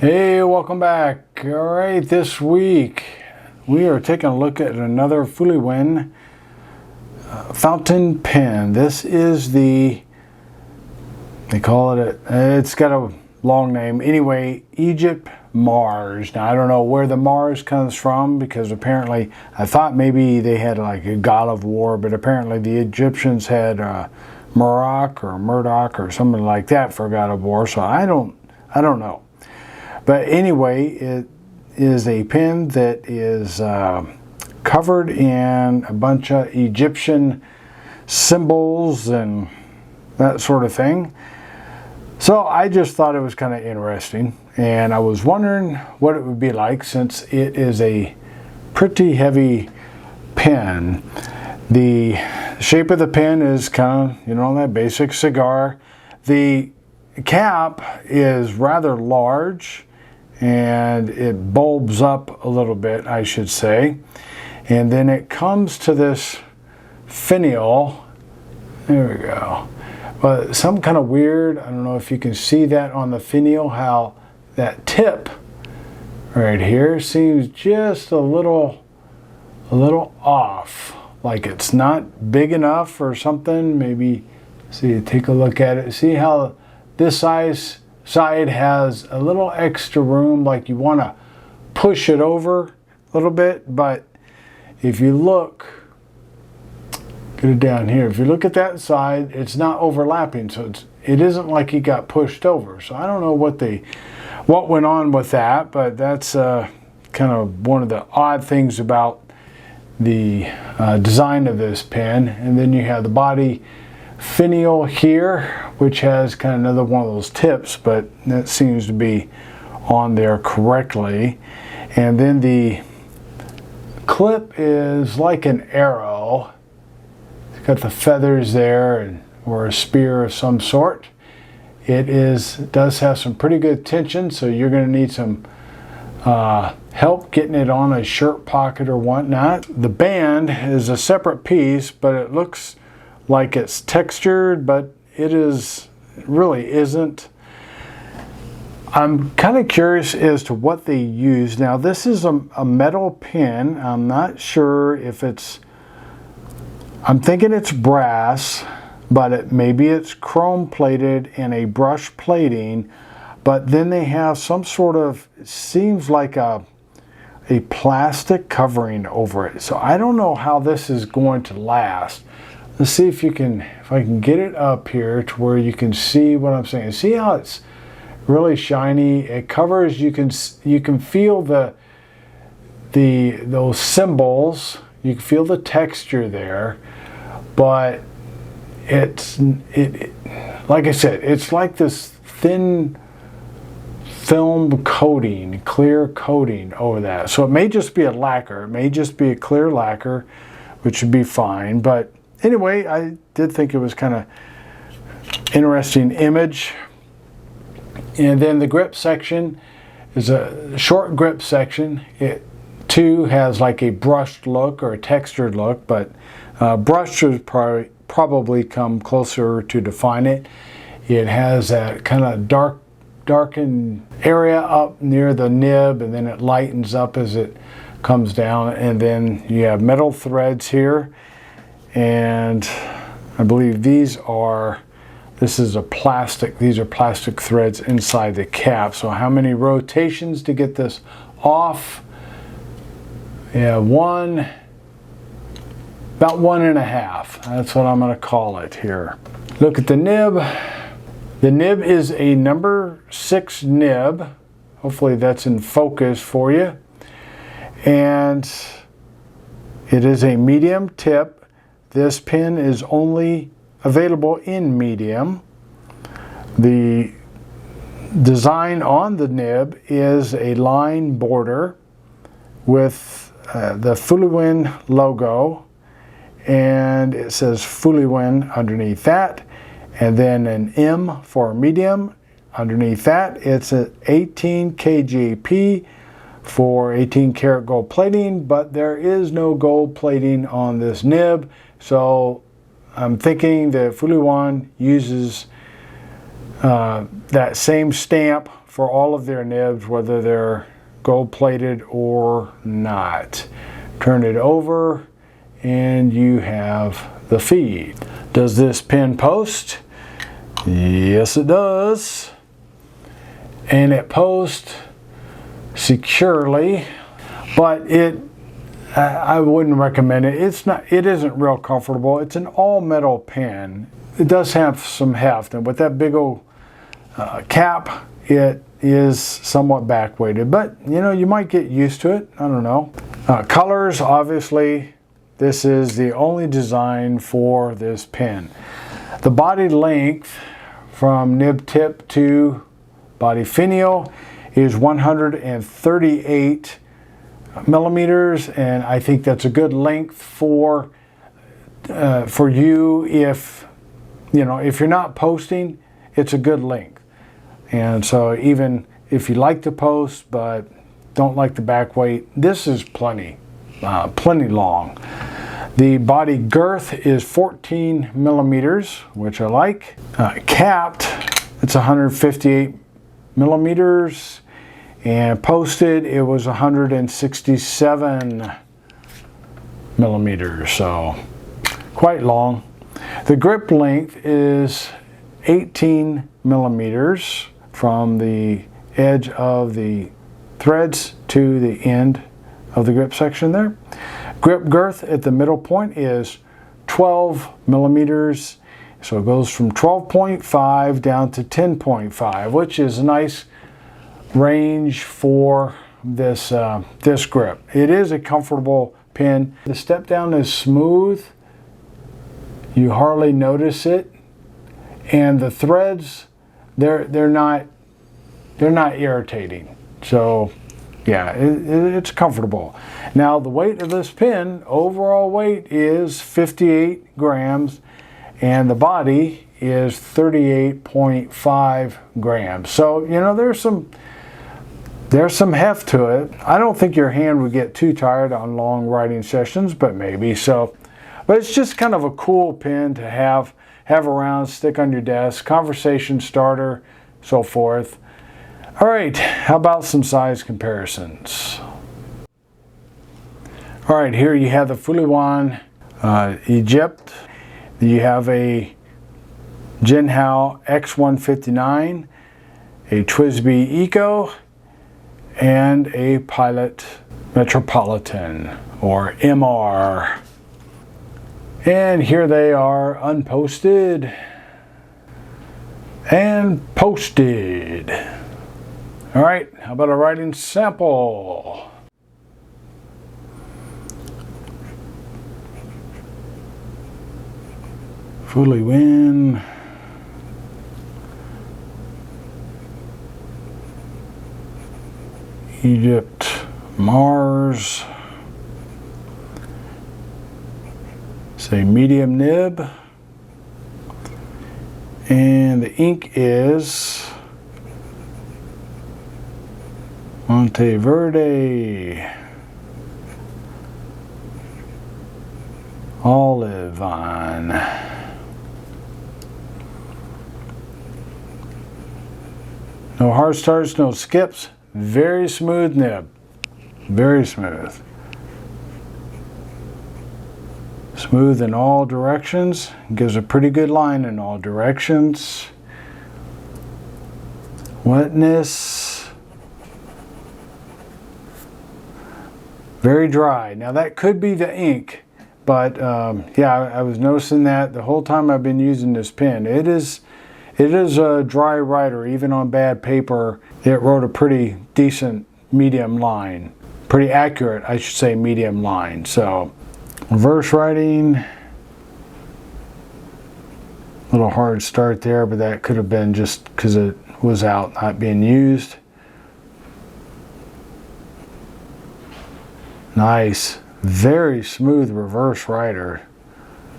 Hey, welcome back. All right, this week we are taking a look at another Fuliwen fountain pen. This is they call it's got a long name. Anyway, Egypt Mars. Now, I don't know where the Mars comes from because apparently I thought maybe they had like a god of war, but apparently the Egyptians had Murdoch or something like that for a god of war. So I don't know. But anyway, it is a pen that is covered in a bunch of Egyptian symbols and that sort of thing. So I just thought it was kind of interesting, and I was wondering what it would be like since it is a pretty heavy pen. The shape of the pen is kind of, that basic cigar. The cap is rather large, and it bulbs up a little bit, I should say. And then it comes to this finial. There we go. But some kind of weird, I don't know if you can see that on the finial, how that tip right here seems just a little off. Like it's not big enough or something. Maybe, take a look at it. See how this side has a little extra room, like you want to push it over a little bit, but if you look, get it down here, if you look at that side, it's not overlapping, so it isn't like it got pushed over. So I don't know what went on with that, but that's kind of one of the odd things about the design of this pen. And then you have the body finial here, which has kind of another one of those tips, but that seems to be on there correctly. And then the clip is like an arrow. It's got the feathers there, or a spear of some sort. It does have some pretty good tension, so you're going to need some help getting it on a shirt pocket or whatnot. The band is a separate piece, but it looks like it's textured, but it really isn't. I'm kind of curious as to what they use. Now, this is a metal pen. I'm not sure if I'm thinking it's brass, but maybe it's chrome plated and a brush plating, but then they have some sort of, it seems like a plastic covering over it. So I don't know how this is going to last. Let's see if I can get it up here to where you can see what I'm saying. See how it's really shiny? It covers, you can feel those symbols. You can feel the texture there, but like I said, it's like this thin film coating, clear coating over that. So it may just be a lacquer. It may just be a clear lacquer, which would be fine, but anyway, I did think it was kind of interesting image. And then the grip section is a short grip section. It too has like a brushed look or a textured look, but brushed would probably come closer to define it. It has that kind of darkened area up near the nib, and then it lightens up as it comes down, and then you have metal threads here. And I believe these are plastic threads inside the cap. So how many rotations to get this off? Yeah, about 1.5. That's what I'm going to call it here. Look at the nib. The nib is a number 6 nib. Hopefully that's in focus for you. And it is a medium tip. This pen is only available in medium. The design on the nib is a line border with the Fuliwen logo, and it says Fuliwen underneath that, and then an M for medium underneath that. It's an 18 kgp for 18 karat gold plating, but there is no gold plating on this nib. So I'm thinking that Fuliwen uses that same stamp for all of their nibs, whether they're gold plated or not. Turn it over and you have the feed. Does this pin post? Yes, it does. And it posts securely, but I wouldn't recommend it. It isn't real comfortable. It's an all metal pin. It does have some heft, and with that big old cap, it is somewhat back weighted, but you might get used to it. I don't know. Colors, obviously, this is the only design for this pin. The body length from nib tip to body finial is 138 millimeters, and I think that's a good length for you. If you're not posting, it's a good length. And so even if you like to post but don't like the back weight, this is plenty long. The body girth is 14 millimeters, which I like. Capped, it's 158 millimeters, and posted it was 167 millimeters, so quite long. The grip length is 18 millimeters from the edge of the threads to the end of the grip section there. Grip girth at the middle point is 12 millimeters, so it goes from 12.5 down to 10.5, which is a nice range for this this grip. It is a comfortable pin. The step down is smooth. You hardly notice it, and the threads they're not irritating. So yeah, it's comfortable. Now the weight of this pin, overall weight is 58 grams, and the body is 38.5 grams. So there's some heft to it. I don't think your hand would get too tired on long writing sessions, but maybe so. But it's just kind of a cool pin to have around, stick on your desk, conversation starter, so forth. All right, how about some size comparisons? All right, here you have the Fuliwen Egypt. You have a Jinhao X159, a Twisby Eco, and a Pilot Metropolitan, or MR. And here they are unposted and posted. All right, how about a writing sample? Fuliwen Egypt Mars. It's a medium nib, and the ink is Monteverde Olive on. No hard starts, no skips. Very smooth nib. Very smooth. Smooth in all directions. Gives a pretty good line in all directions. Wetness. Very dry. Now that could be the ink, but yeah, I was noticing that the whole time I've been using this pen. It is a dry writer. Even on bad paper, it wrote a pretty decent medium line. Pretty accurate, I should say, medium line. So reverse writing, a little hard start there, but that could have been just because it was out, not being used. Nice, very smooth reverse writer.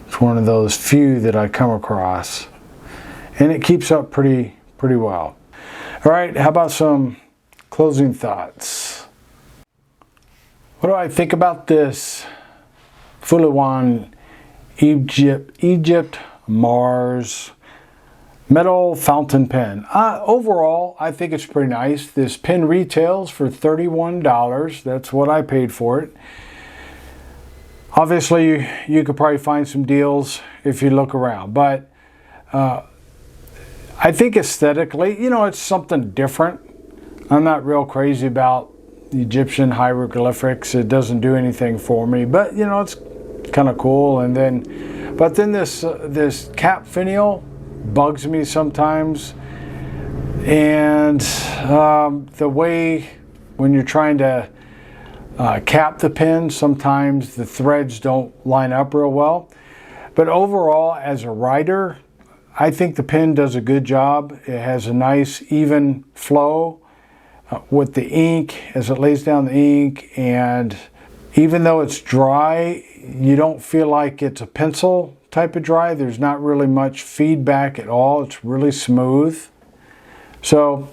It's one of those few that I come across, and it keeps up pretty well. All right, how about some closing thoughts? What do I think about this Fuliwen Egypt Mars Metal fountain pen. Overall, I think it's pretty nice. This pen retails for $31. That's what I paid for it. Obviously, you could probably find some deals if you look around, but I think aesthetically, you know, it's something different. I'm not real crazy about Egyptian hieroglyphics. It doesn't do anything for me, but you know, it's kind of cool. And then, but then this cap finial bugs me sometimes, and the way when you're trying to cap the pen, sometimes the threads don't line up real well. But overall, as a writer, I think the pen does a good job. It has a nice even flow with the ink as it lays down the ink, and even though it's dry, you don't feel like it's a pencil type of dry. There's not really much feedback at all. It's really smooth. So,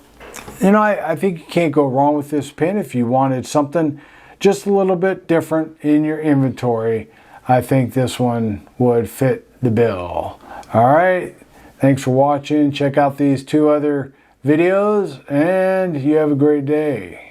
you know, I think you can't go wrong with this pen. If you wanted something just a little bit different in your inventory, I think this one would fit the bill. All right. Thanks for watching. Check out these 2 other videos, and you have a great day.